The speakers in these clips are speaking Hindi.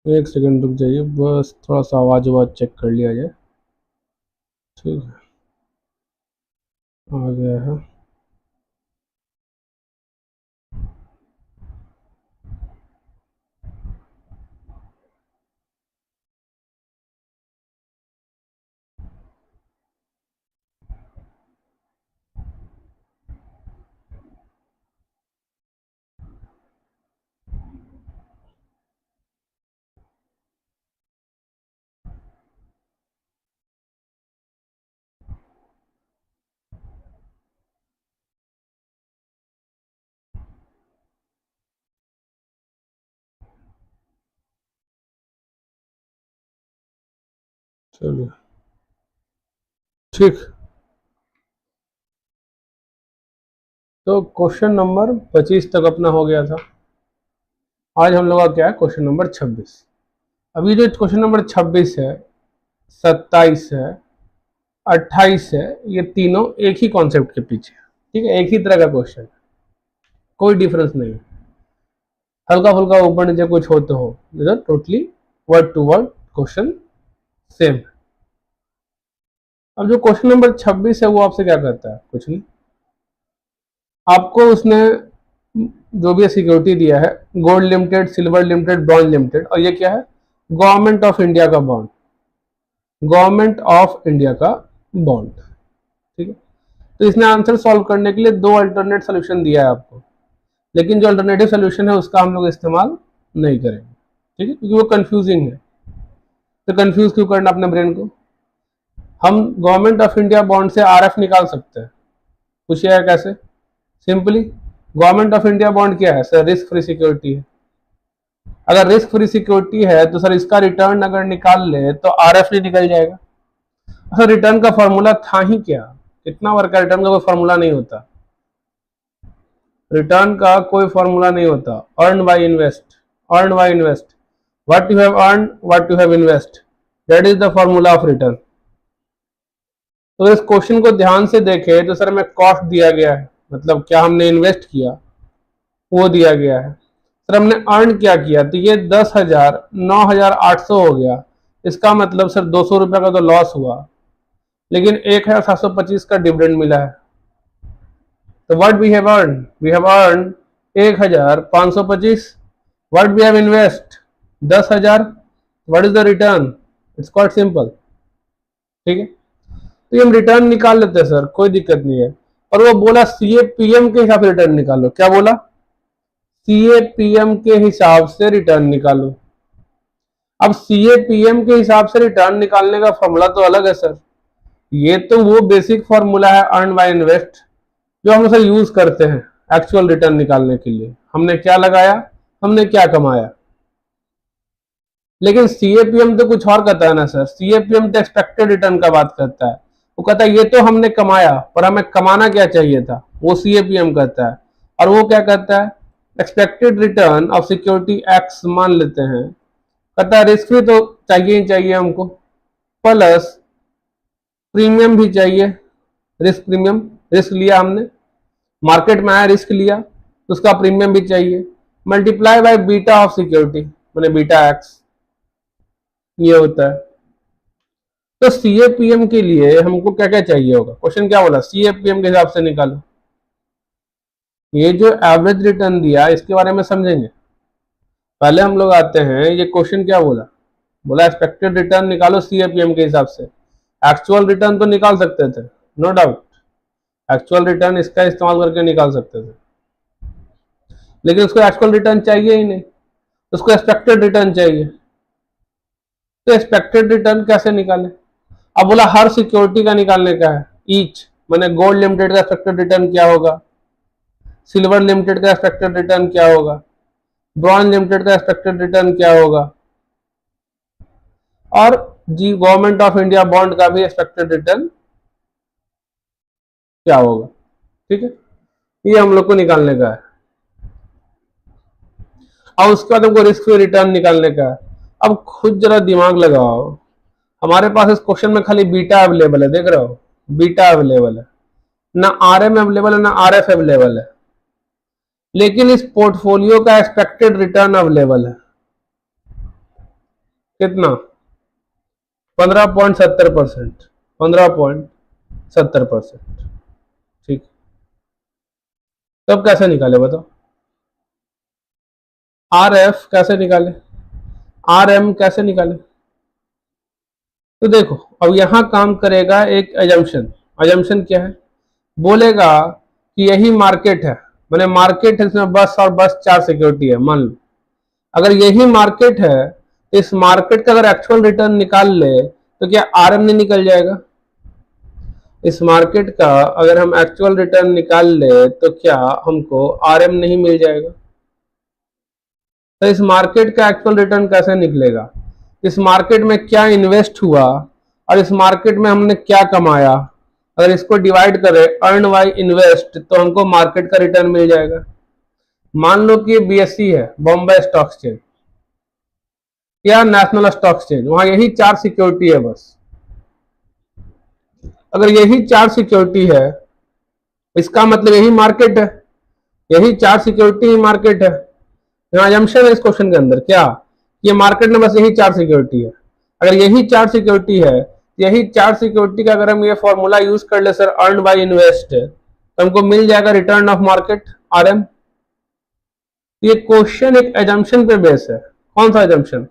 एक सेकंड रुक जाइए, बस थोड़ा सा आवाज़ आवाज़ चेक कर लिया जाए। ठीक है, आ गया है। चलिए, ठीक। तो क्वेश्चन नंबर 25 तक अपना हो गया था। आज हम लोग का क्या है, क्वेश्चन नंबर 26। अभी जो क्वेश्चन नंबर 26 है, 27 है, 28 है, ये तीनों एक ही कॉन्सेप्ट के पीछे है। ठीक है, एक ही तरह का क्वेश्चन है, कोई डिफरेंस नहीं है। हल्का फुल्का ऊपर नीचे कुछ हो तो हो, इधर totally word to word question same है। अब जो क्वेश्चन नंबर 26 है वो आपसे क्या कहता है, कुछ नहीं। आपको उसने जो भी सिक्योरिटी दिया है, gold limited, silver limited, bronze limited, और ये क्या है, गवर्नमेंट ऑफ इंडिया का बॉन्ड, गवर्नमेंट ऑफ इंडिया का बॉन्ड। ठीक है, तो इसने आंसर सॉल्व करने के लिए दो अल्टरनेट सोल्यूशन दिया है आपको, लेकिन जो अल्टरनेटिव सोल्यूशन है उसका हम लोग इस्तेमाल नहीं करेंगे। ठीक है, क्योंकि वो कंफ्यूजिंग है। तो कंफ्यूज क्यों करना अपने ब्रेन को। हम गवर्नमेंट ऑफ इंडिया बॉन्ड से आरएफ निकाल सकते हैं। पूछिए यार कैसे। Simply, government of India bond क्या है सर, रिस्क फ्री सिक्योरिटी है। अगर रिस्क फ्री सिक्योरिटी है तो सर इसका रिटर्न अगर निकाल ले तो आरएफ नहीं निकल जाएगा। सर रिटर्न का फॉर्मूला था ही क्या, कितना वर्क का रिटर्न का कोई फॉर्मूला नहीं होता। रिटर्न का कोई फॉर्मूला नहीं होता। Earn by invest, earn by invest, what you have earn, what you have invest, that is the formula of return. तो इस क्वेश्चन को ध्यान से देखें तो सर में कॉस्ट दिया गया है, मतलब क्या हमने इन्वेस्ट किया वो दिया गया है। सर हमने अर्न क्या किया, तो ये 10,000 9,800 हो गया। इसका मतलब सर 200 रुपये का तो लॉस हुआ, लेकिन 1,725 का डिविडेंड मिला है। तो what we have earn, we have earn 1,525। What we have invest 10,000। What is the return, it's quite simple. ठीक है, तो ये हम रिटर्न निकाल लेते हैं सर, कोई दिक्कत नहीं है। और वो बोला सीएपीएम के हिसाब से रिटर्न निकालो, क्या बोला, सीएपीएम के हिसाब से रिटर्न निकालो। अब सीएपीएम के हिसाब से रिटर्न निकालने का फॉर्मूला तो अलग है सर। ये तो वो बेसिक फॉर्मूला है अर्न बाय इन्वेस्ट, जो हम उसे यूज करते हैं एक्चुअल रिटर्न निकालने के लिए। हमने क्या लगाया, हमने क्या कमाया। लेकिन सीएपीएम तो कुछ और कहता है ना सर, सीएपीएम तो एक्सपेक्टेड रिटर्न का बात करता है। वो कहता है ये तो हमने कमाया पर हमें कमाना क्या चाहिए था, वो सीएपीएम कहता है। और वो क्या कहता है, expected return of security x मान लेते हैं। कहता है रिस्क भी तो चाहिए ही चाहिए हमको, प्लस प्रीमियम भी चाहिए, रिस्क प्रीमियम, रिस्क लिया हमने, मार्केट में आया रिस्क लिया तो उसका प्रीमियम भी चाहिए, multiply by beta of security, मैंने बीटा एक्स, ये होता है। तो सीएपीएम के लिए हमको क्या क्या चाहिए होगा, क्वेश्चन क्या बोला, सीएपीएम के हिसाब से निकालो। ये जो एवरेज रिटर्न दिया इसके बारे में समझेंगे। पहले हम लोग आते हैं, ये क्वेश्चन क्या बोला, बोला एक्सपेक्टेड रिटर्न निकालो सीएपीएम के हिसाब से। एक्चुअल रिटर्न तो निकाल सकते थे, नो डाउट, एक्चुअल रिटर्न इसका इस्तेमाल करके निकाल सकते थे, लेकिन उसको एक्चुअल रिटर्न चाहिए ही नहीं, उसको एक्सपेक्टेड रिटर्न चाहिए। तो एक्सपेक्टेड रिटर्न कैसे निकाले। अब बोला हर सिक्योरिटी का निकालने का है, ईच, मैंने गोल्ड लिमिटेड का एक्सपेक्टेड रिटर्न क्या होगा, सिल्वर लिमिटेड का एक्सपेक्टेड रिटर्न क्या होगा, ब्रॉन्ज लिमिटेड का एक्सपेक्टेड रिटर्न क्या होगा, और जी गवर्नमेंट ऑफ इंडिया बॉन्ड का भी एक्सपेक्टेड रिटर्न क्या होगा। ठीक है, ये हम लोग को निकालने का है। अब उसके बाद हमको रिस्क फ्री रिटर्न निकालने का है। अब खुद जरा दिमाग लगाओ, हमारे पास इस क्वेश्चन में खाली बीटा अवेलेबल है, देख रहे हो, बीटा अवेलेबल है, ना आर एम अवेलेबल है ना आर एफ अवेलेबल है, लेकिन इस पोर्टफोलियो का एक्सपेक्टेड रिटर्न अवेलेबल है। कितना? 15.70%, 15.70%। ठीक, तब कैसे निकाले बताओ? आर एफ कैसे निकाले, आर एम कैसे निकाले? तो देखो, अब यहां काम करेगा एक एजम्पशन। एजम्पशन क्या है? बोलेगा कि यही मार्केट है, मैंने मार्केट है, इसमें बस और बस 4 सिक्योरिटी है, मान लो। अगर यही मार्केट है तो इस मार्केट का अगर एक्चुअल रिटर्न निकाल ले तो क्या आरएम नहीं निकल जाएगा? इस मार्केट का अगर हम एक्चुअल रिटर्न निकाल ले तो क्या हमको आरएम नहीं मिल जाएगा? तो इस मार्केट का एक्चुअल रिटर्न कैसे निकलेगा? इस मार्केट में क्या इन्वेस्ट हुआ और इस मार्केट में हमने क्या कमाया, अगर इसको डिवाइड करें अर्न बाय इन्वेस्ट तो हमको मार्केट का रिटर्न मिल जाएगा। मान लो कि ये बीएसई है, बॉम्बे स्टॉक एक्सचेंज, या नेशनल स्टॉक एक्सचेंज, वहां यही 4 सिक्योरिटी है बस। अगर यही 4 सिक्योरिटी है, इसका मतलब यही मार्केट है, यही 4 सिक्योरिटी ही मार्केट है। यहाँ जम्पशन है इस क्वेश्चन के अंदर क्या, ये मार्केट में बस यही 4 सिक्योरिटी है। अगर यही 4 सिक्योरिटी है, यही 4 सिक्योरिटी का अगर हम ये फॉर्मूला यूज कर ले सर, अर्न बाय इन्वेस्ट, तो हमको मिल जाएगा रिटर्न ऑफ मार्केट, आरएम। ये क्वेश्चन एक एजम्पशन पे बेस है। कौन सा एजम्पशन?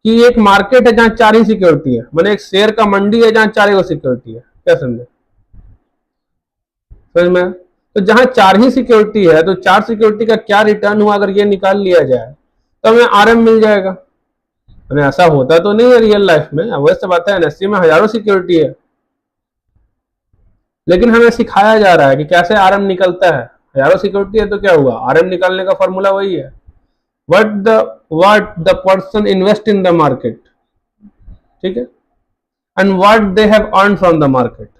कि एक मार्केट है जहां 4 ही सिक्योरिटी है, मैंने एक शेयर का मंडी है जहां 4 ही सिक्योरिटी है। क्या समझे? समझ में? तो जहां 4 ही सिक्योरिटी है तो 4 सिक्योरिटी का क्या रिटर्न हुआ अगर ये निकाल लिया जाए तो हमें आरएम मिल जाएगा। मैंने ऐसा होता तो नहीं है रियल लाइफ में, वैसे बात है, एनएससी में हजारों सिक्योरिटी है, लेकिन हमें सिखाया जा रहा है कि कैसे आरएम निकलता है। हजारों सिक्योरिटी है तो क्या हुआ, आरएम निकालने का फॉर्मूला वही है, what the person invest in the market, ठीक है, and what they have earned from the market,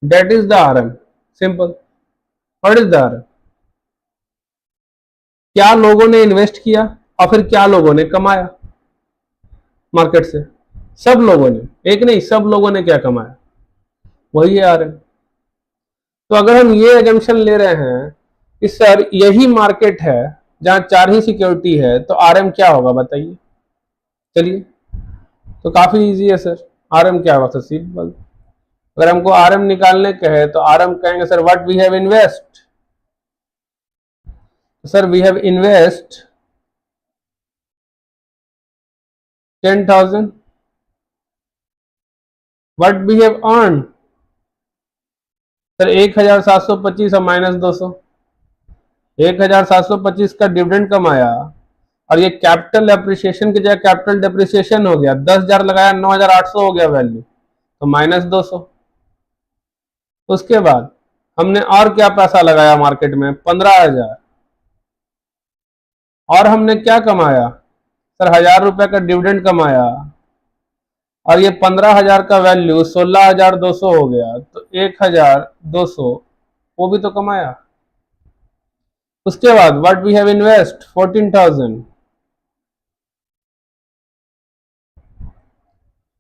that is the RM, simple। what is the RM? क्या लोगों ने इन्वेस्ट किया और फिर क्या लोगों ने कमाया मार्केट से? सब लोगों ने, एक नहीं, सब लोगों ने क्या कमाया, वही है आरएम। तो अगर हम ये एजम्पशन ले रहे हैं कि सर यही मार्केट है जहां 4 ही सिक्योरिटी है तो आरएम क्या होगा बताइए? चलिए, तो काफी इजी है सर। आरएम क्या होगा सर? सिंपल। अगर हमको आरएम निकालने कहे तो आरएम कहेंगे sir what we have invest, sir we have invest 10,000, what we have earn, sir 1,725 और माइनस 200, 1,725 का डिविडेंड कमाया और ये कैपिटल एप्रिसिएशन की जगह कैपिटल डेप्रिसिएशन हो गया, 10,000 लगाया 9,800 हो गया वैल्यू, तो माइनस 200। उसके बाद हमने और क्या पैसा लगाया मार्केट में, 15,000, और हमने क्या कमाया सर, 1,000 रुपए का डिविडेंड कमाया, और ये 15,000 का वैल्यू 16,200 हो गया, तो 1,200 वो भी तो कमाया। उसके बाद what we have invest 14,000,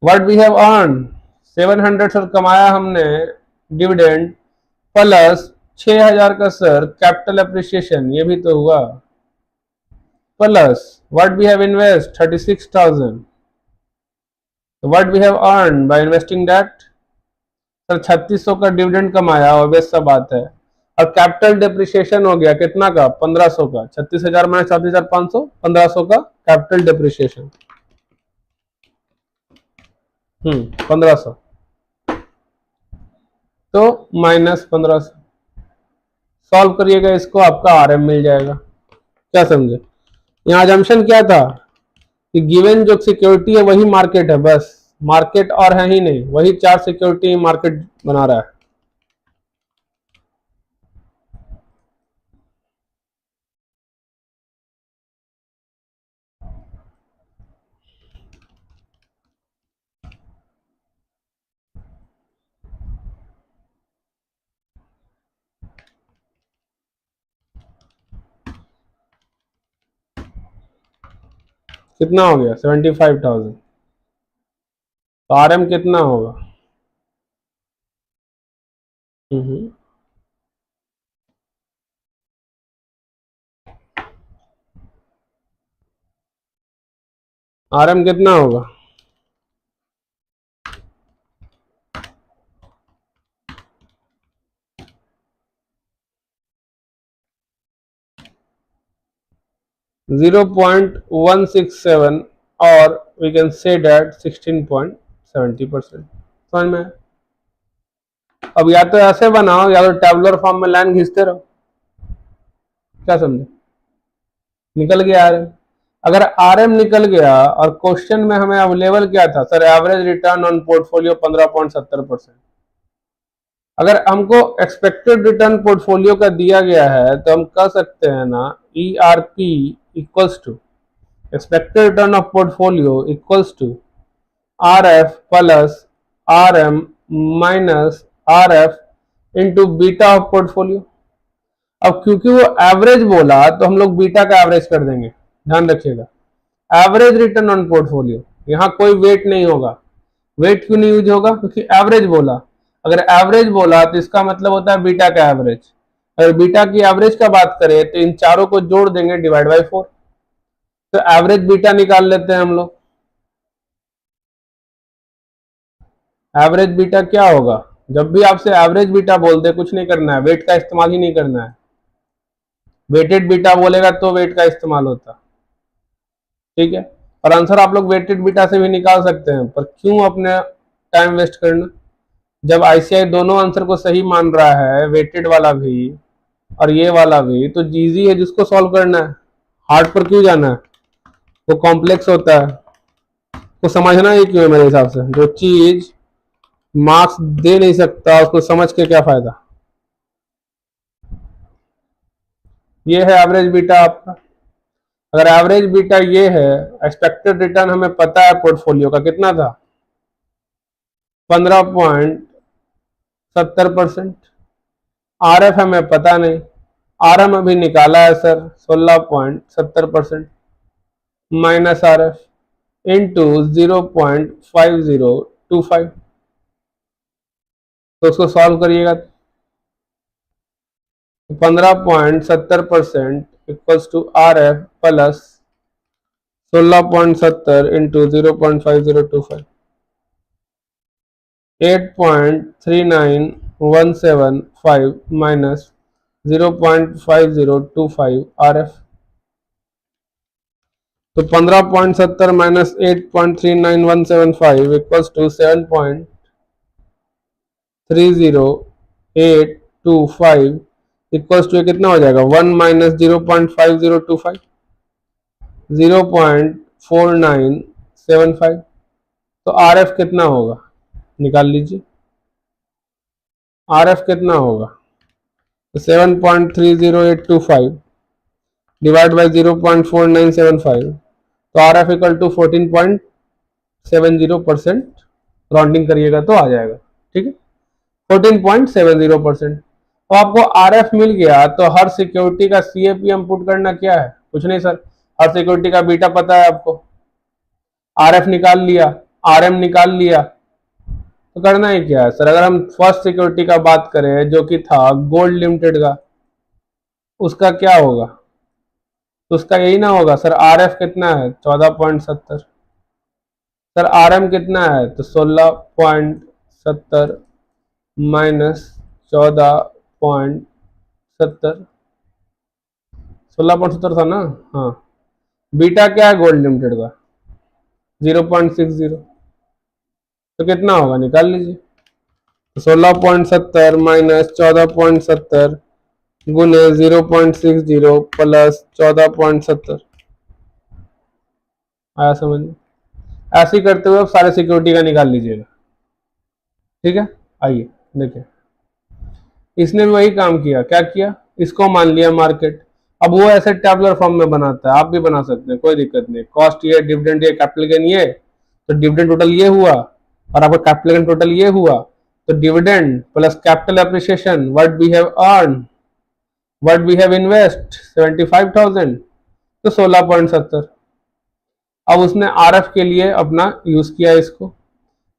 what we have earn 700 sir कमाया हमने डिविडेंड, प्लस 6,000 का सर कैपिटल अप्रिसिएशन, ये भी तो हुआ, plus what we have invest 36,000, what we have earn by investing that, sir 3600 का डिविडेंड कमाया, और बेस सब बात है, और कैपिटल डिप्रिसिएशन हो गया कितना का, 1500 का, 36,000 माइनस 37,500, 1500 का कैपिटल डिप्रिसिएशन, 1500, तो माइनस 1500, सॉल्व करिएगा इसको, आपका आरएम मिल जाएगा। क्या समझे? यहाँ जंक्शन क्या था कि गिवन जो सिक्योरिटी है वही मार्केट है, बस मार्केट और है ही नहीं, वही 4 सिक्योरिटी मार्केट बना रहा है। कितना हो गया 75,000, तो आरएम कितना होगा? हम्म RM कितना होगा? जीरो पॉइंट 167 और वी कैन से डेट 16.70%। समझ में? अब या तो ऐसे बनाओ या तो टेबुलर फॉर्म में लाइन खींचते रहो। क्या समझे? निकल गया आरएम। अगर आरएम निकल गया और क्वेश्चन में हमें अवेलेबल क्या था sir, average return on portfolio 15.70%। अगर हमको एक्सपेक्टेड रिटर्न पोर्टफोलियो का दिया गया है तो हम कह सकते हैं ना, ERP equals to expected return of portfolio equals to RF plus RM minus RF into beta of portfolio. अब क्योंकि वो एवरेज बोला तो हम लोग बीटा का एवरेज कर देंगे, ध्यान रखिएगा। एवरेज रिटर्न ऑन पोर्टफोलियो, यहाँ कोई वेट नहीं होगा। वेट क्यों नहीं यूज होगा? क्योंकि एवरेज बोला। अगर एवरेज बोला तो इसका मतलब होता है बीटा का एवरेज। अगर बीटा की एवरेज का बात करें तो इन चारों को जोड़ देंगे डिवाइड बाई 4, तो एवरेज बीटा निकाल लेते हैं हम लोग। एवरेज बीटा क्या होगा? जब भी आपसे एवरेज बीटा बोलते कुछ नहीं करना है, वेट का इस्तेमाल ही नहीं करना है। वेटेड बीटा बोलेगा तो वेट का इस्तेमाल होता, ठीक है। और आंसर आप लोग वेटेड बीटा से भी निकाल सकते हैं, पर क्यों अपने टाइम वेस्ट करना? जब आईसीआई दोनों आंसर को सही मान रहा है, वेटेड वाला भी और ये वाला भी, तो इजी है जिसको सॉल्व करना है। हार्ड पर क्यों जाना है? वो कॉम्प्लेक्स होता है, तो समझना ही क्यों है? मेरे हिसाब से जो चीज मार्क्स दे नहीं सकता उसको समझ के क्या फायदा। ये है एवरेज बीटा आपका। अगर एवरेज बीटा ये है, एक्सपेक्टेड रिटर्न हमें पता है पोर्टफोलियो का कितना था, 15.70%। RF हमें पता नहीं, RM अभी निकाला है सर 16.70% माइनस RF इंटू 0.5025, तो उसको सॉल्व करिएगा। 15.70% इक्वल्स टू RF प्लस 16.70 इंटू 0.5025, 8.39175 माइनस 0.5025 RF। तो 15.70 minus 8.39175 equals to 7.30825 equals to कितना हो जाएगा? 1 माइनस 0.5025, 0.4975। तो RF कितना होगा निकाल लीजिए। RF कितना होगा? तो 7.30825 डिवाइड बाई 0.4975, तो RF इक्वल टू 14.70%। राउंडिंग करिएगा तो आ जाएगा, ठीक है, 14.70%। तो आपको RF मिल गया तो हर सिक्योरिटी का CAPM पुट करना क्या है? कुछ नहीं सर, हर सिक्योरिटी का बीटा पता है आपको। RF निकाल लिया, RM निकाल लिया, तो करना ही क्या है सर? अगर हम फर्स्ट सिक्योरिटी का बात करें जो कि था गोल्ड लिमिटेड का, उसका क्या होगा? तो उसका यही ना होगा सर, RF कितना है? 14.70। सर RM कितना है? तो 16.70 माइनस 14.70, 16.70 था ना? हाँ। बीटा क्या है गोल्ड लिमिटेड का? 0.60, तो कितना होगा निकाल लीजिए। 16.70 माइनस 14.70 गुने 0.60 प्लस 14.70, आया समझ में? ऐसे ही करते हुए आप सारे सिक्योरिटी का निकाल लीजिएगा, ठीक है। आइए देखिए, इसने भी वही काम किया। क्या किया? इसको मान लिया मार्केट। अब वो ऐसे टैबुलर फॉर्म में बनाता है, आप भी बना सकते हैं, कोई दिक्कत नहीं। कॉस्ट ये, डिविडेंड ये, कैपिटल गेन ये, तो डिविडेंड टोटल ये हुआ और आपका कैपिटल गेन टोटल ये हुआ, तो dividend plus capital appreciation what we have earn, what we have invest 75,000, तो 16.70। अब उसने RF के लिए अपना यूज किया इसको,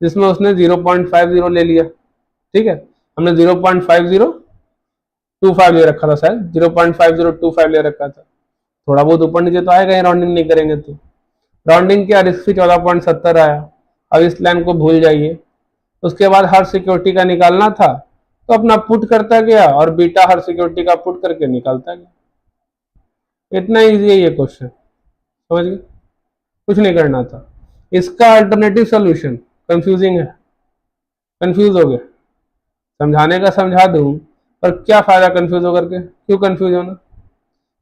जिसमें उसने 0.50 ले लिया, ठीक है। हमने 0.5025 ले रखा था, शायद 0.5025 ले रखा था। थोड़ा बहुत ऊपर नीचे तो आएगा ही, राउंडिंग नहीं करेंगे तो राउंडिंग किया, रिस्क फ्री 14.70 आया। अब इस लाइन को भूल जाइए। उसके बाद हर सिक्योरिटी का निकालना था तो अपना पुट करता गया और बीटा हर सिक्योरिटी का पुट करके निकालता गया। इतना इजी है ये क्वेश्चन, समझ गए? कुछ नहीं करना था। इसका अल्टरनेटिव सॉल्यूशन कंफ्यूजिंग है, कंफ्यूज हो गए। समझाने का समझा दूं, पर क्या फायदा कंफ्यूज होकर के? क्यों कंफ्यूज होना?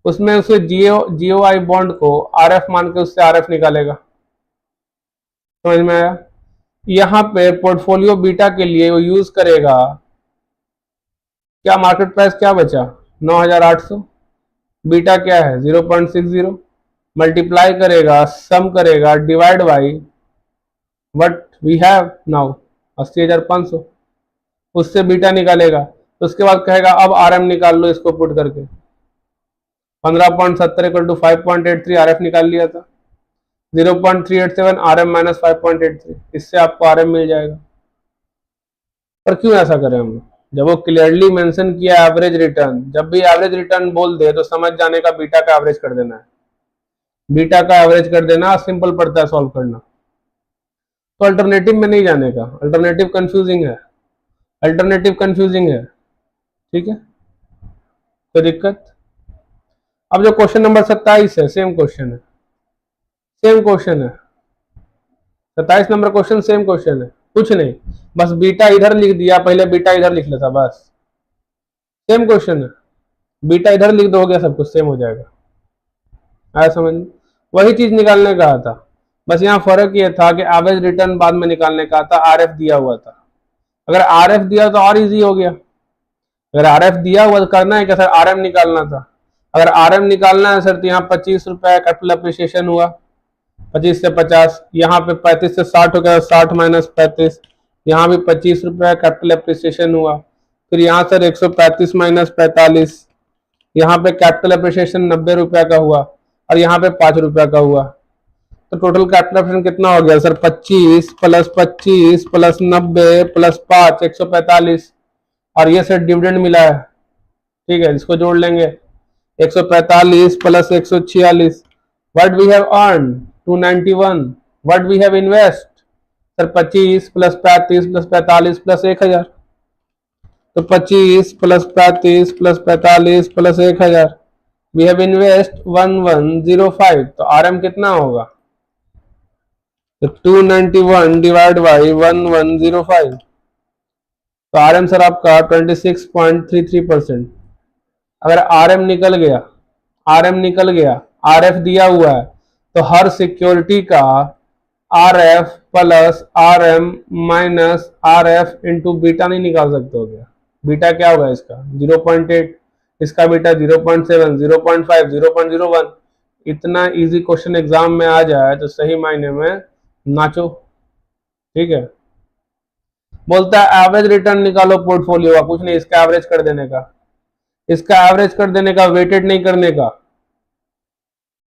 उसमें उसे जीओ आई बॉन्ड को आरएफ मान के उससे आरएफ निकालेगा। समझ में आया? यहाँ पे पोर्टफोलियो बीटा के लिए वो यूज करेगा क्या, मार्केट प्राइस क्या बचा 9800, बीटा क्या है 0.60, मल्टीप्लाई करेगा, सम करेगा, divide by what we have now 80,500, उससे बीटा निकालेगा। तो उसके बाद कहेगा अब आरएम निकाल लो इसको पुट करके। 15.70 इक्वल टू 5.83 आरएफ निकाल लिया था, 0.387 आरएम माइनस 5.83, इससे आपको आरएम मिल जाएगा। पर क्यों ऐसा करें हम लोग? जब वो क्लियरली मेंशन किया एवरेज रिटर्न, जब भी एवरेज रिटर्न बोल दे तो समझ जाने का बीटा का एवरेज कर देना है, बीटा का एवरेज कर देना, सिंपल पड़ता है सॉल्व करना। तो अल्टरनेटिव में नहीं जाने का, अल्टरनेटिव कंफ्यूजिंग है, अल्टरनेटिव कंफ्यूजिंग है, ठीक है, कोई दिक्कत? अब जो क्वेश्चन नंबर 27 है, सेम क्वेश्चन है, सेम क्वेश्चन है, 27 नंबर क्वेश्चन सेम क्वेश्चन है, कुछ नहीं, बस बीटा इधर लिख दिया, पहले बीटा इधर लिख लेता, बस सेम क्वेश्चन है, बीटा इधर लिख दो, हो गया, सब कुछ सेम हो जाएगा। आया समझ में? वही चीज निकालने का था, बस यहाँ फर्क ये था कि एवरेज रिटर्न बाद में निकालने का था, आरएफ दिया हुआ था। अगर आरएफ दिया तो और इजी हो गया। अगर आरएफ दिया हुआ तो करना है क्या सर, आरएम निकालना था। अगर आरएम निकालना है सर तो यहाँ 25 रुपए कैपिटल अप्रिसिएशन हुआ, 25 से 50, यहाँ पे 35 से 60 हो गया, 60 माइनस 35, यहाँ भी 25 रुपए कैपिटल अप्रिसिएशन हुआ। फिर यहाँ सर 135 माइनस 45, यहाँ पे कैपिटल अप्रिसिएशन 90 रुपया का हुआ और यहाँ पे 5 रुपया का हुआ। तो टोटल कैपिटल अप्रिसिएशन कितना हो गया सर, 25 प्लस 90 प्लस 5 145, और ये सर डिविडेंड मिला है, ठीक है, इसको जोड़ लेंगे, 145 plus 146, what we have earn 291, what we have invest sir 25 plus 35 plus 45 plus 1000, तो 25 plus 35 plus 45 plus 1000, we have invest 1105, तो आरएम कितना होगा, तो 291 डिवाइड बाई 1105, तो आरएम सर आपका 26.33%। अगर आरएम निकल गया, आरएम निकल गया, आरएफ दिया हुआ है, तो हर सिक्योरिटी का RF plus RM minus RF into beta नहीं निकाल सकते हो क्या? बीटा क्या होगा इसका 0.8, इसका बीटा 0.7, 0.5, 0.01। इतना इजी क्वेश्चन एग्जाम में आ जाए तो सही मायने में नाचो, ठीक है। बोलता है एवरेज रिटर्न निकालो पोर्टफोलियो का, कुछ नहीं, इसका एवरेज कर देने का, इसका एवरेज कर देने का, वेटेड नहीं करने का।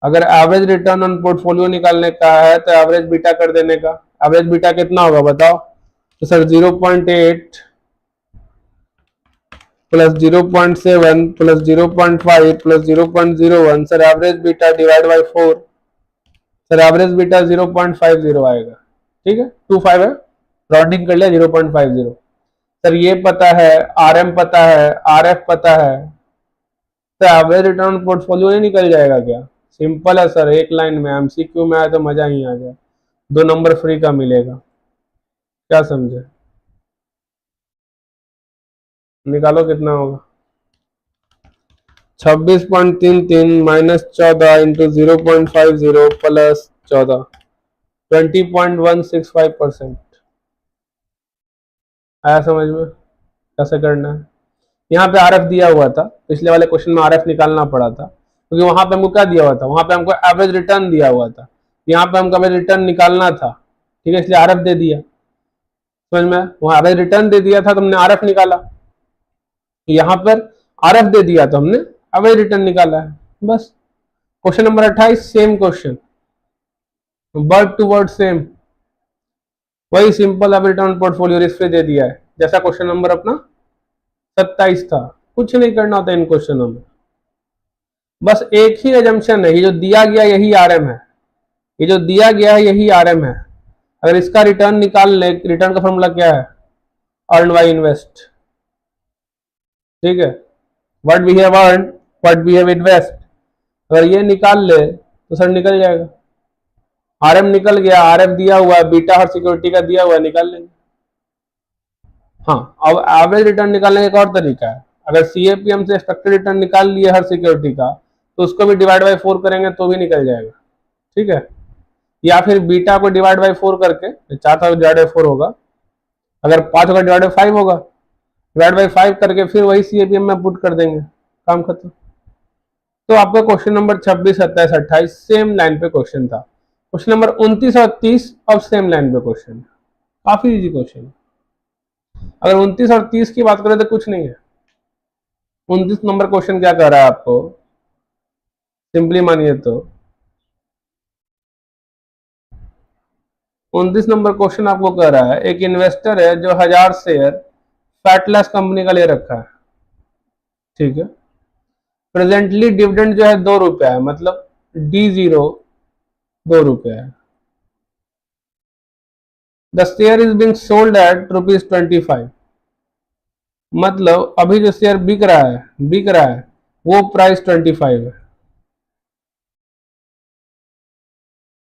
अगर एवरेज रिटर्न ऑन पोर्टफोलियो निकालने का है तो एवरेज बीटा कर देने का। एवरेज बीटा कितना होगा बताओ? तो sir 0.8 plus 0.7 plus 0.5 plus 0.01, sir average beta divide by 4, sir average beta 0.50 आएगा, ठीक है, 25 है, राउंडिंग कर लिया 0.50। सर ये पता है, आरएम पता है, आरएफ पता है, तो एवरेज रिटर्न पोर्टफोलियो ही निकल जाएगा क्या? सिंपल है सर, एक लाइन में, एमसीक्यू में आए तो मजा ही आ जाए, 2 नंबर फ्री का मिलेगा, क्या समझे? निकालो कितना होगा, 26.33 माइनस 14 इंटू 0.50 प्लस 14, 20.165%। आया समझ में कैसे करना है? यहाँ पे आरएफ दिया हुआ था, पिछले वाले क्वेश्चन में आरएफ निकालना पड़ा था, क्योंकि वहां पे हमको क्या दिया हुआ था, वहां पे हमको एवरेज रिटर्न दिया हुआ था, यहाँ पे हमको एवरेज रिटर्न निकालना था, ठीक है, इसलिए आरएफ दे दिया, समझ में? वहां एवरेज रिटर्न दे दिया था तो हमने आरएफ निकाला, यहाँ पर आरएफ दे दिया तो हमने एवरेज रिटर्न निकाला है, बस। Question number 28 same question, word to word same, वही simple average return portfolio risk दे दिया है, जैसा क्वेश्चन नंबर अपना 27 था। कुछ नहीं करना होता इन क्वेश्चनों में, बस एक ही एजम्पशन है, ये जो दिया गया यही आरएम है, ये जो दिया गया है यही RM है। अगर इसका रिटर्न निकाल ले, रिटर्न का फॉर्मूला क्या है? Earn by invest. ठीक है, what we have earn, what we have invest. अगर ये निकाल ले तो सर निकल जाएगा। RM निकल गया, RF दिया हुआ है, बीटा हर सिक्योरिटी का दिया हुआ है, निकाल लेंगे। हाँ, अब एवरेज रिटर्न निकालने का एक और तरीका है। अगर CAPM से एक्सपेक्टेड रिटर्न निकाल लिए हर सिक्योरिटी का, तो उसको भी डिवाइड बाय 4 करेंगे तो भी निकल जाएगा। ठीक है, या फिर बीटा को डिवाइड बाय 4 करके, 4 था डिवाइड बाय 4 होगा, अगर 5 होगा डिवाइड बाय 5 होगा, डिवाइड बाय 5 करके फिर वही CAPM में पुट कर देंगे, काम खत्म। तो आपका क्वेश्चन नंबर 26, 27, 28 सेम लाइन पे क्वेश्चन था। क्वेश्चन नंबर 29 और 30 अब सेम लाइन पे क्वेश्चन, काफी इजी क्वेश्चन। अगर 29 और 30 की बात करें तो कुछ नहीं है। 29 नंबर क्वेश्चन क्या कह रहा है आपको, सिंपली मानिए तो 29 नंबर क्वेश्चन आपको कह रहा है एक इन्वेस्टर है जो 1000 शेयर फैटलेस कंपनी का ले रखा है। ठीक है, प्रेजेंटली डिविडेंड जो है 2 रुपया है, मतलब D0 2 रुपया है। The share is being sold at ₹25, मतलब अभी जो शेयर बिक रहा है वो प्राइस 25 है।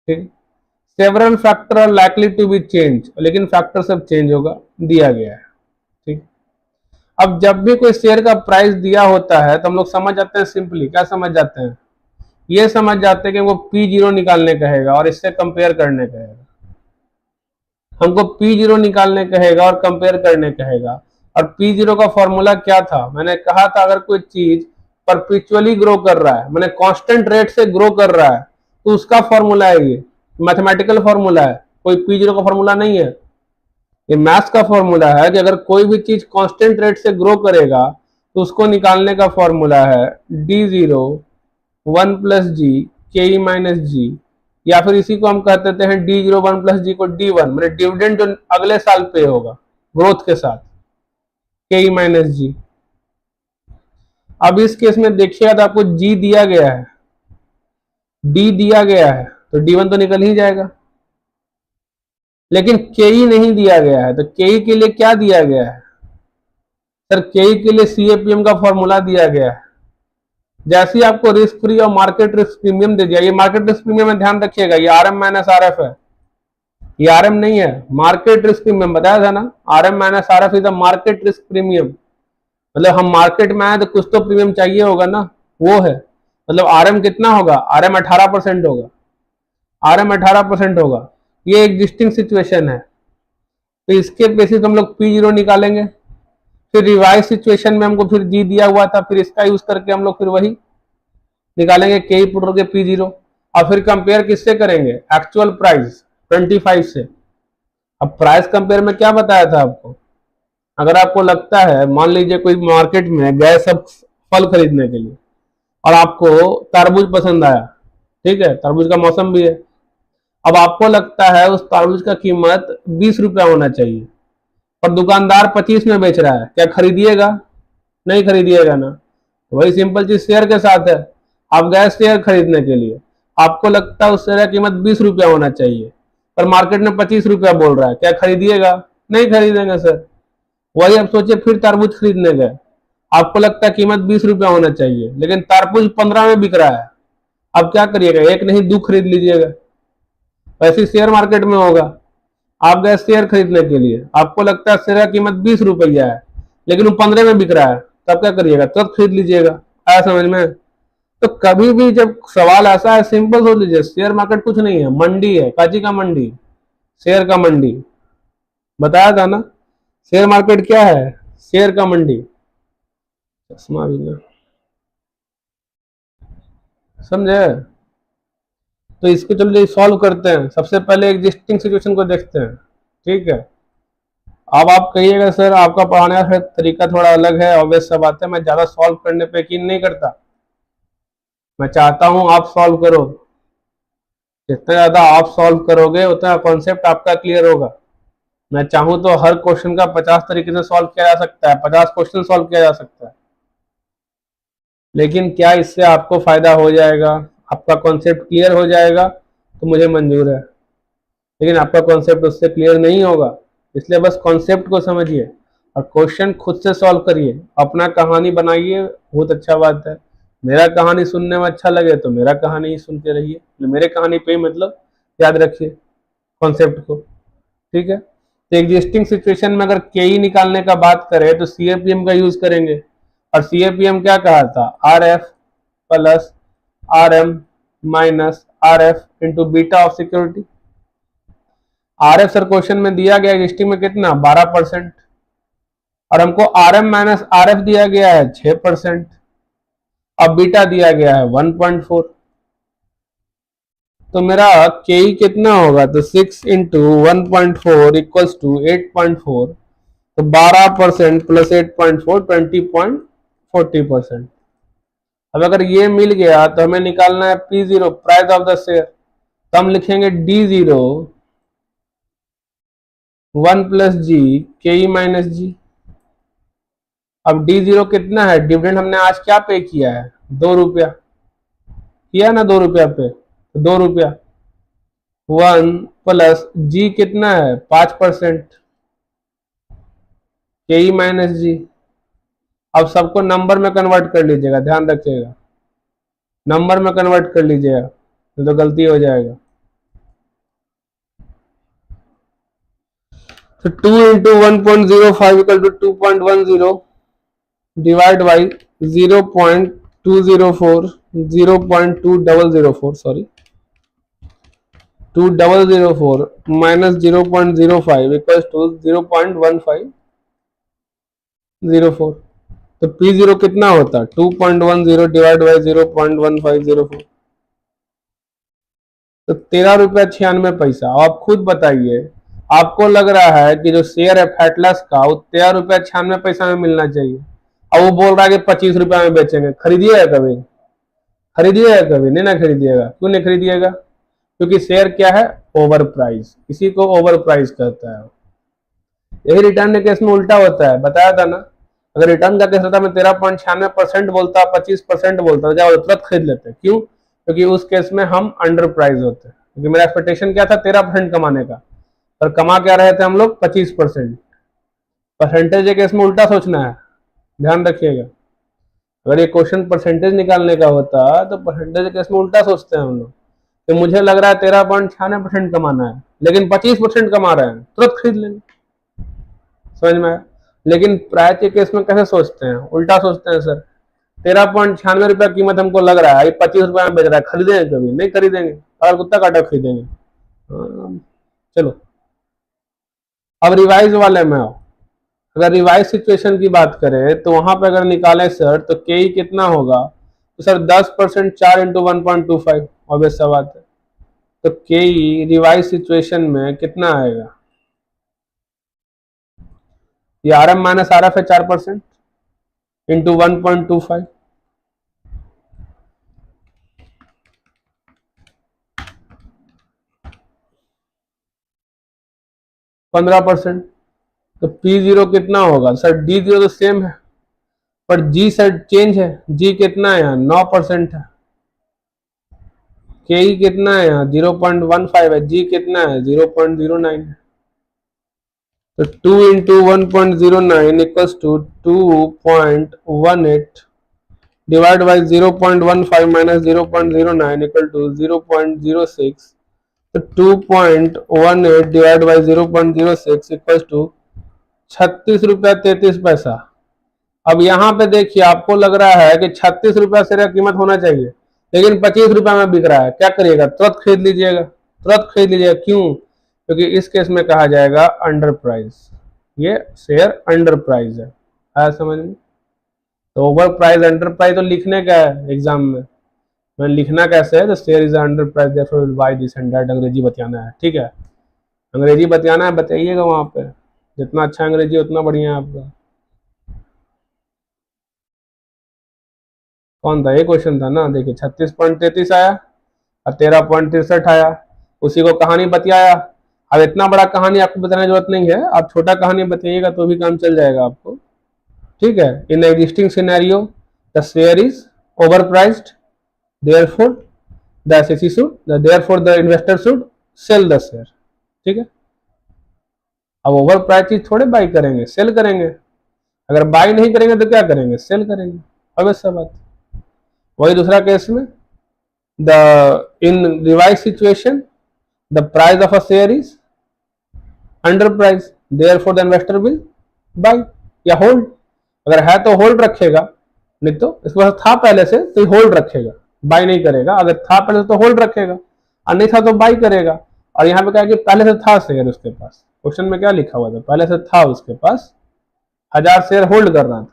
ठीक, several factor are likely to be change, लेकिन फैक्टर सब चेंज होगा, दिया गया है। ठीक, अब जब भी कोई शेयर का प्राइस दिया होता है तो हम लोग समझ जाते हैं, सिंपली क्या समझ जाते हैं, ये समझ जाते हैं कि वो P0 निकालने कहेगा और इससे कंपेयर करने कहेगा। हमको P0 निकालने कहेगा और कंपेयर करने कहेगा। और P0 का फॉर्मूला क्या था, मैंने कहा था अगर कोई चीज परपेचुअली ग्रो कर रहा है, मैंने कांस्टेंट रेट से ग्रो कर रहा है, तो उसका फॉर्मूला है ये, मैथमेटिकल फॉर्मूला है, कोई P0 का फॉर्मूला नहीं है। ये मैथ्स का फॉर्मूला है कि अगर कोई भी चीज कांस्टेंट रेट से ग्रो करेगा तो उसको निकालने का फॉर्मूला है D0 1 प्लस जी के माइनस जी, या फिर इसी को हम कहते हैं D0 1 प्लस जी को D1, मतलब डिविडेंड जो अगले साल पे होगा ग्रोथ के साथ, के माइनस जी। अब इस केस में देखिएगा तो आपको G दिया गया है, D दिया गया है, तो D1 तो निकल ही जाएगा, लेकिन के नहीं दिया गया है। तो के के लिए क्या दिया गया है सर, के के लिए CAPM का फॉर्मूला दिया गया है। जैसे ही आपको रिस्क फ्री और मार्केट रिस्क प्रीमियम दे दिया, ये मार्केट रिस्क प्रीमियम में ध्यान रखिएगा, ये RM माइनस RF है, ये RM नहीं है, मार्केट रिस्क प्रीमियम बताया था ना, RM minus RF is the market risk premium. मतलब हम मार्केट में आए तो कुछ तो प्रीमियम चाहिए होगा ना, वो है, मतलब RM कितना होगा, RM 18% होगा, RM 18% होगा। ये एग्जिस्टिंग सिचुएशन है, तो इसके बेसिस हम लोग P0 निकालेंगे। फिर रिवाइज सिचुएशन में हमको फिर G दिया हुआ था, फिर इसका यूज करके हम लोग फिर वही निकालेंगे, के पुट करके P0, और फिर कंपेयर किससे करेंगे, एक्चुअल प्राइस 25 से। अब प्राइस कंपेयर में क्या बताया था आपको, अगर आपको लगता है, मान लीजिए कोई मार्केट में गए सब फल खरीदने के लिए और आपको तरबूज पसंद आया, ठीक है, तरबूज का मौसम भी है, अब आपको लगता है उस तरबूज का कीमत 20 रुपया होना चाहिए और दुकानदार 25 में बेच रहा है, क्या खरीदिएगा, नहीं खरीदिएगा ना। तो वही सिंपल चीज शेयर के साथ है, आप गए शेयर खरीदने के लिए, आपको लगता है उस शेयर की कीमत 20 रुपया होना चाहिए पर मार्केट में 25 रुपया बोल रहा है, क्या खरीदिएगा, नहीं खरीदेंगे सर। वही आप सोचिए फिर तरबूज खरीदने गए, आपको लगता है कीमत 20 रुपया होना चाहिए लेकिन तरबूज 15 में बिक रहा है, अब क्या करिएगा, एक नहीं दो खरीद लीजिएगा। वैसे शेयर मार्केट में होगा, आप गए शेयर खरीदने के लिए, आपको लगता है शेयर की कीमत 20 रुपया है लेकिन वो 15 में बिक रहा है, तब क्या करिएगा, तब खरीद लीजिएगा। आया समझ में। तो कभी भी जब सवाल ऐसा है, सिंपल सोच लीजिए, शेयर मार्केट कुछ नहीं है, मंडी है, काची का मंडी, शेयर का मंडी, बताया था ना, शेयर मार्केट क्या है, शेयर का मंडी। चश्मा भी ना, समझे। तो इसको चलिए सॉल्व करते हैं, सबसे पहले एग्जिस्टिंग सिचुएशन को देखते हैं। ठीक है, अब आप कहिएगा सर आपका पढ़ाने का तरीका थोड़ा अलग है, ऑब्वियस सा बात है, मैं ज्यादा सॉल्व करने पे यकीन नहीं करता, मैं चाहता हूं आप सॉल्व करो, जितना ज्यादा आप सॉल्व करोगे उतना कॉन्सेप्ट आपका क्लियर होगा। मैं चाहूं तो हर क्वेश्चन का 50 तरीके से सॉल्व किया जा सकता है, 50 क्वेश्चन सॉल्व किया जा सकता है, लेकिन क्या इससे आपको फायदा हो जाएगा, आपका कॉन्सेप्ट क्लियर हो जाएगा, तो तो मुझे मंजूर है, लेकिन आपका कॉन्सेप्ट उससे क्लियर नहीं होगा, इसलिए बस कॉन्सेप्ट को समझिए और क्वेश्चन खुद से सॉल्व करिए, अपना कहानी बनाइए, बहुत अच्छा बात है। मेरा कहानी सुनने में अच्छा लगे तो मेरा कहानी ही सुनते रहिए, मेरे कहानी पे मतलब याद रखिए कॉन्सेप्ट को, ठीक है। तो एग्जिस्टिंग सिचुएशन में अगर के ई निकालने का बात करें तो सी ए पी एम का यूज करेंगे, और सी ए पी एम क्या कहा था, R F plus R M minus R F into beta of security. R F sir question में दिया गया एग्जिस्टिंग में कितना 12%, और हमको R M minus R F दिया गया है 6%, अब बीटा दिया गया है 1.4, तो मेरा के ई कितना होगा, तो 6 इंटू 1.4 इक्वल्स टू 8.4, तो 12% प्लस 8.4 20.40%। अब अगर ये मिल गया तो हमें निकालना है P zero, price of the share, तो हम लिखेंगे डी जीरो 1 प्लस जी के ई माइनस जी। अब डी जीरो कितना है, डिविडेंड हमने आज क्या पे किया है, 2 रुपया किया ना, 2 रुपया पे, तो 2 रुपया 1 प्लस जी कितना है 5% के ई माइनस जी। अब सबको नंबर में कन्वर्ट कर लीजिएगा, ध्यान रखिएगा नंबर में कन्वर्ट कर लीजिएगा, नहीं तो गलती हो जाएगा। तो 2 into 1.05 equal to 2.10 divide by 0.204 0.2004 sorry 2004 minus 0.05 equal to 0.1504। तो पी जीरो कितना होता है 2.10 डिवाइड बाई 0.1504, तो 13 रुपया 96 पैसा। आप खुद बताइए, आपको लग रहा है कि जो शेयर है फैटलस का वो 13 रुपया 96 पैसा में मिलना चाहिए, और वो बोल रहा है कि 25 रुपया में बेचेंगे, खरीदिएगा कभी, खरीदिएगा कभी, नहीं ना खरीदिएगा, क्यों नहीं खरीदिएगा, क्योंकि शेयर क्या है ओवर प्राइस, इसी को ओवर प्राइस कहता है। यही रिटर्न के केस में उल्टा होता है, बताया था ना, अगर रिटर्न का केस होता मैं 13.96% बोलता 25% बोलता क्या तुरंत खरीद लेते, क्यों, क्योंकि उस केस में हम अंडर प्राइस होते हैं, क्योंकि मेरा एक्सपेक्टेशन क्या था 13% कमाने का, पर कमा क्या रहे थे हम लोग 25%। परसेंटेज के केस में उल्टा सोचना है, ध्यान रखिएगा। अगर ये क्वेश्चन परसेंटेज निकालने का होता तो परसेंटेज के केस में उल्टा सोचते हैं हम लोग, तो मुझे लग रहा है 13.96% कमाना है, लेकिन 25% कमा रहे हैं, तुरंत खरीद लेंगे, समझ में आया। लेकिन प्राइस के केस में कैसे सोचते हैं, उल्टा सोचते हैं, सर 13.96 रुपया कीमत हमको लग रहा है, 25 रुपया में बेच रहा है, खरीदेंगे कभी, नहीं खरीदेंगे, अगर कुत्ता काटा खरीदेंगे। चलो अब रिवाइज वाले में आओ। अगर रिवाइज सिचुएशन की बात करें तो वहां पे अगर निकाले सर तो के ई कितना होगा, तो सर 10% 4 इंटू 1.25, ऑब्वियस सा बात है। तो के ई रिवाइज सिचुएशन में कितना आएगा, ये R M minus R F है 4% इंटू 1.25, 15%। तो पी जीरो कितना होगा, सर डी जीरो तो सेम है, पर जी सर चेंज है, जी कितना है यहाँ 9% है, के ई कितना है यहाँ 0.15 है, जी कितना है 0.09 है। तो 2 into 1.09 equals to 2.18 divide by 0.15 minus 0.09 equal to 0.06, तो 2.18 डिवाइड बाई 0.06 इक्वल्स टू 36 रुपया 33 पैसा। अब यहाँ पे देखिए आपको लग रहा है कि 36 रुपया शेयर कीमत होना चाहिए, लेकिन 25 रुपया में बिक रहा है, क्या करिएगा, तुरंत खरीद लीजिएगा, तुरंत खरीद लीजिएगा, क्यों, क्योंकि इस केस में कहा जाएगा अंडर प्राइस, ये शेयर अंडर प्राइस है, आया समझ में। तो ओवर प्राइस अंडर प्राइस तो लिखने का है एग्जाम में, मैं लिखना कैसे है, तो share is under price therefore will by this and that, अंग्रेजी बतियाना है, ठीक है, अंग्रेजी बतियाना है, बताइएगा वहां पे, जितना अच्छा अंग्रेजी उतना बढ़िया है आपका। कौन था, ये क्वेश्चन था ना, देखिए 36.33 आया और 13.63 आया, उसी को कहानी बतियाया। अब इतना बड़ा कहानी आपको बताने की जरूरत नहीं है, आप छोटा कहानी बताइएगा तो भी काम चल जाएगा आपको, ठीक है। In existing scenario the share is over priced, therefore the SEC should, therefore the investor should sell the share. ठीक है, अब ओवर प्राइस चीज थोड़े बाई करेंगे, सेल करेंगे। अगर बाई नहीं करेंगे तो क्या करेंगे, सेल करेंगे, अवश्य बात। वही दूसरा केस में the in revise situation the price of a share is under price, therefore the investor will by या होल्ड। अगर है तो होल्ड रखेगा, नहीं तो इसके पास था पहले से तो होल्ड रखेगा, बाई नहीं करेगा। अगर था पहले से तो होल्ड रखेगा, और नहीं था तो बाई करेगा। और यहाँ पे क्या है कि पहले से था शेयर उसके पास, क्वेश्चन में क्या लिखा हुआ था, पहले से था उसके पास 1000 शेयर होल्ड कर रहा था।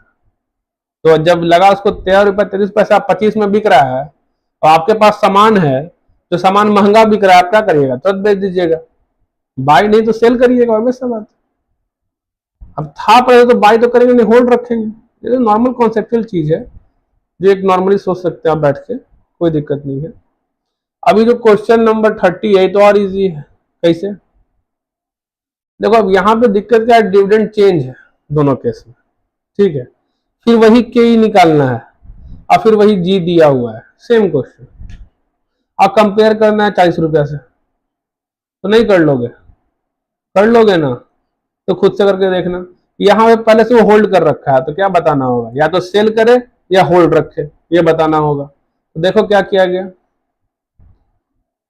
तो जब लगा उसको 13 रुपये 33 पैसा 25 में बिक रहा है और आपके पास सामान है, तो सामान महंगा बिक रहा है, आप क्या करिएगा, तुरंत बेच दीजिएगा, बाई नहीं तो सेल करिएगा, वैसा बात। अब था पहले तो बाई तो करेंगे नहीं, होल्ड रखेंगे। ये तो नॉर्मल कॉन्सेप्चुअल चीज है जो एक नॉर्मली सोच सकते हैं आप बैठ के, कोई दिक्कत नहीं है। अभी जो क्वेश्चन नंबर 30 है तो और इजी है। कैसे, देखो अब यहाँ पे दिक्कत क्या है, डिविडेंड चेंज है दोनों केस में। ठीक है, फिर वही के ही निकालना है और फिर वही जी दिया हुआ है, सेम क्वेश्चन। आप कंपेयर करना है 40 रुपया से, तो नहीं कर लोगे, कर लोगे ना, तो खुद से करके देखना। यहाँ पे पहले से वो होल्ड कर रखा है, तो क्या बताना होगा, या तो सेल करे या होल्ड रखे, ये बताना होगा। तो देखो क्या किया गया।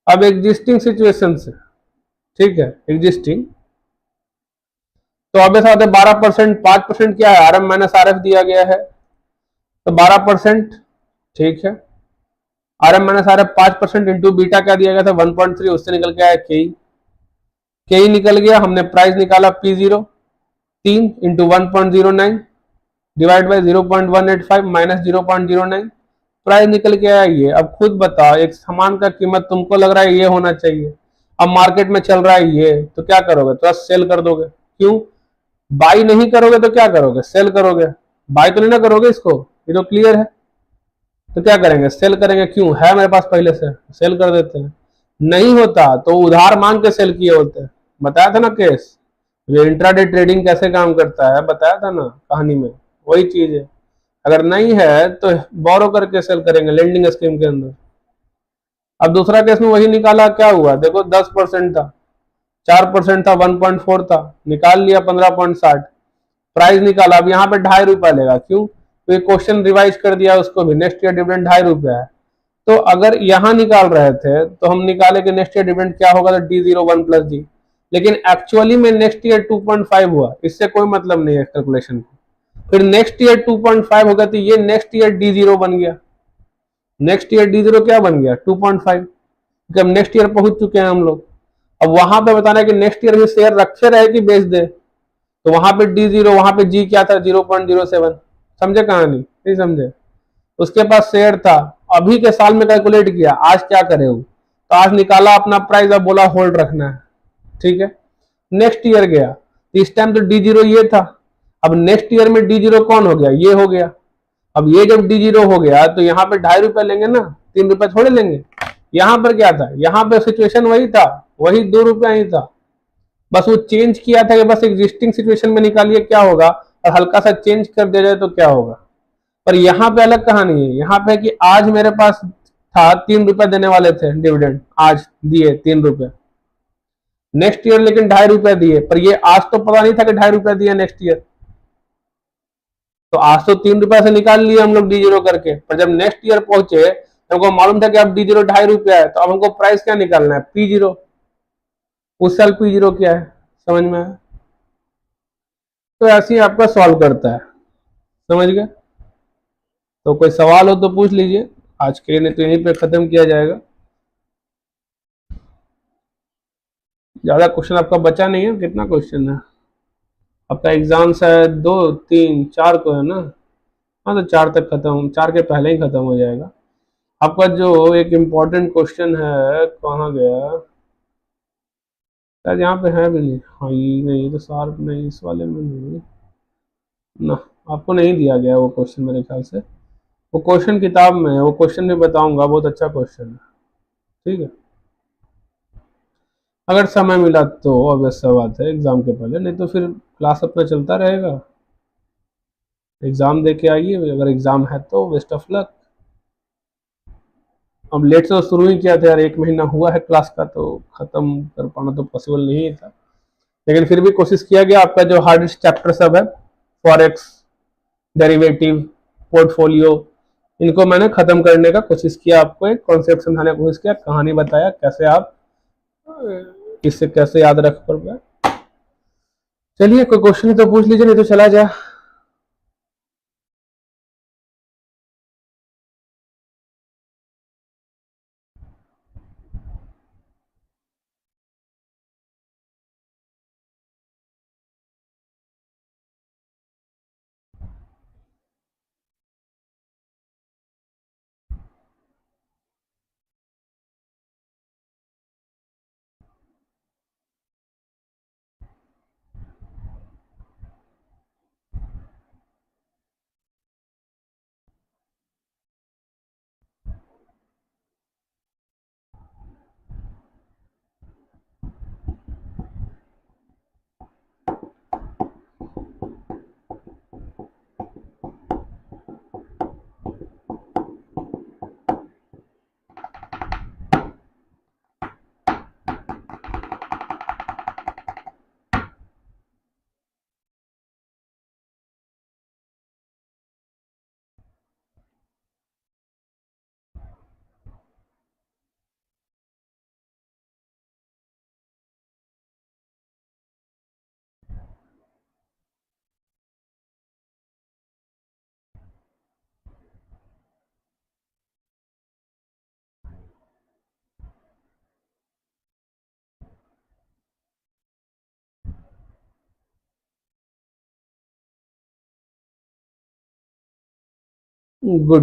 अब एग्जिस्टिंग सिचुएशन से, ठीक है, एग्जिस्टिंग, तो अब ऐसा होता है 12%, 5% क्या है, RM माइनस RF दिया गया है, तो 12%। ठीक है, RM minus RF 5% into beta क्या दिया गया था 1.3, उससे निकल के आया के निकल गया। हमने प्राइस निकाला P0 3 into 1.09 divide by 0.185 minus 0.09, price निकल के आया ये। अब खुद बताओ, एक सामान का कीमत तुमको लग रहा है ये होना चाहिए, अब मार्केट में चल रहा है ये, तो क्या करोगे, तो सेल कर दोगे। क्यों, बाई नहीं करोगे तो क्या करोगे, सेल करोगे। बाई तो नहीं ना करोगे इसको, ये तो क्लियर है, तो क्या करेंगे, सेल करेंगे। क्यों, है मेरे पास पहले से, सेल कर देते हैं। नहीं होता तो उधार मांग के सेल किए होते हैं, बताया था ना केस, जो इंट्राडे ट्रेडिंग कैसे काम करता है बताया था ना कहानी में, वही चीज है। अगर नहीं है तो बोरो करके सेल करेंगे लेंडिंग स्कीम के अंदर। अब दूसरा केस में वही निकाला, क्या हुआ देखो, 10% था, 4% था, 1.4 था, निकाल लिया 15.60, प्राइस निकाला। अब यहाँ पे 2.5 रुपया लेगा, क्यों, तो ये क्वेश्चन रिवाइज कर दिया उसको भी, नेक्स्ट ईयर डिविडेंड 2.5 रुपया है। तो अगर यहाँ निकाल रहे थे तो हम निकाले कि नेक्स्ट ईयर डिविडेंड क्या होगा, तो D01 प्लस जी, लेकिन एक्चुअली में नेक्स्ट ईयर 2.5 हुआ, इससे कोई मतलब नहीं है कैलकुलेशन को। फिर नेक्स्ट ईयर 2.5 होगा तो ये नेक्स्ट ईयर D0 बन गया, नेक्स्ट ईयर D0 क्या बन गया 2.5, जब नेक्स्ट ईयर पहुंच चुके हैं हम लोग। अब वहां पे बताना है कि नेक्स्ट ईयर में शेयर रखे रहे कि बेच दे, तो वहां पे D0, वहां पे जी क्या था 0.07, समझे कहानी, नहीं समझे। उसके पास शेयर था, अभी के साल में कैलकुलेट किया, आज क्या करे वो, तो आज निकाला अपना प्राइस, अब बोला होल्ड रखना है। ठीक है, नेक्स्ट ईयर गया, इस टाइम तो D0 ये था, अब नेक्स्ट ईयर में D0 कौन हो गया, ये हो गया। अब ये जब D0 हो गया तो यहाँ पे 2.5 रुपए लेंगे ना, 3 रुपए थोड़े लेंगे। यहाँ पर क्या था, यहाँ पे सिचुएशन वही था, वही 2 रुपया ही था, बस वो चेंज किया था कि बस एग्जिस्टिंग सिचुएशन में निकालिए क्या होगा, और हल्का सा चेंज कर दिया जाए तो क्या होगा। पर यहाँ पे अलग कहानी है, यहाँ पे कि आज मेरे पास था 3 रुपए देने वाले थे डिविडेंड, आज दिए 3 रुपए, नेक्स्ट ईयर लेकिन 2.5 रुपए दिए, पर ये आज तो पता नहीं था कि 2.5 रुपए दिए नेक्स्ट ईयर, तो आज तो 3 रुपए से निकाल लिए हम लोग D0 करके, पर जब नेक्स्ट ईयर पहुंचे तो हमको मालूम था कि अब D0 2.5 रुपया है, तो अब हमको प्राइस क्या निकालना है, P0, उस साल P0 क्या है, समझ में आया। तो ऐसे ही आपका सॉल्व करता है, समझ गए। तो कोई सवाल हो तो पूछ लीजिए, आज के लिए नहीं तो यहीं पे खत्म किया जाएगा। ज्यादा क्वेश्चन आपका बचा नहीं है, कितना क्वेश्चन है आपका, एग्जाम शायद 2 3 4 को है ना, हाँ तो 4 तक खत्म, 4 के पहले ही खत्म हो जाएगा। आपका जो एक इम्पोर्टेंट क्वेश्चन है कहाँ गया, शायद यहाँ पे है भी नहीं, हाँ ये नहीं तो शार्प नहीं, इस वाले में नहीं ना, आपको नहीं दिया गया वो क्वेश्चन मेरे ख्याल से, वो क्वेश्चन किताब में है, वो क्वेश्चन भी बताऊंगा, बहुत अच्छा क्वेश्चन है। ठीक है, अगर समय मिला तो ऑब्वियस बात है एग्जाम के पहले, नहीं तो फिर क्लास अपना चलता रहेगा, एग्जाम दे के आइए, अगर एग्जाम है तो बेस्ट ऑफ लक। अब लेट से तो शुरू ही किया था यार, 1 महीना हुआ है क्लास का, तो खत्म कर पाना तो पॉसिबल नहीं था, लेकिन फिर भी कोशिश किया गया। आपका जो हार्डेस्ट चैप्टर सब है, फॉरेक्स, डेरिवेटिव, पोर्टफोलियो, इनको मैंने खत्म करने का कोशिश किया, आपको एक कॉन्सेप्ट समझाने की कोशिश किया, कहानी बताया कैसे आप इससे कैसे याद रख पाओगे। चलिए कोई क्वेश्चन है तो पूछ लीजिए, नहीं तो चला जाए। गुड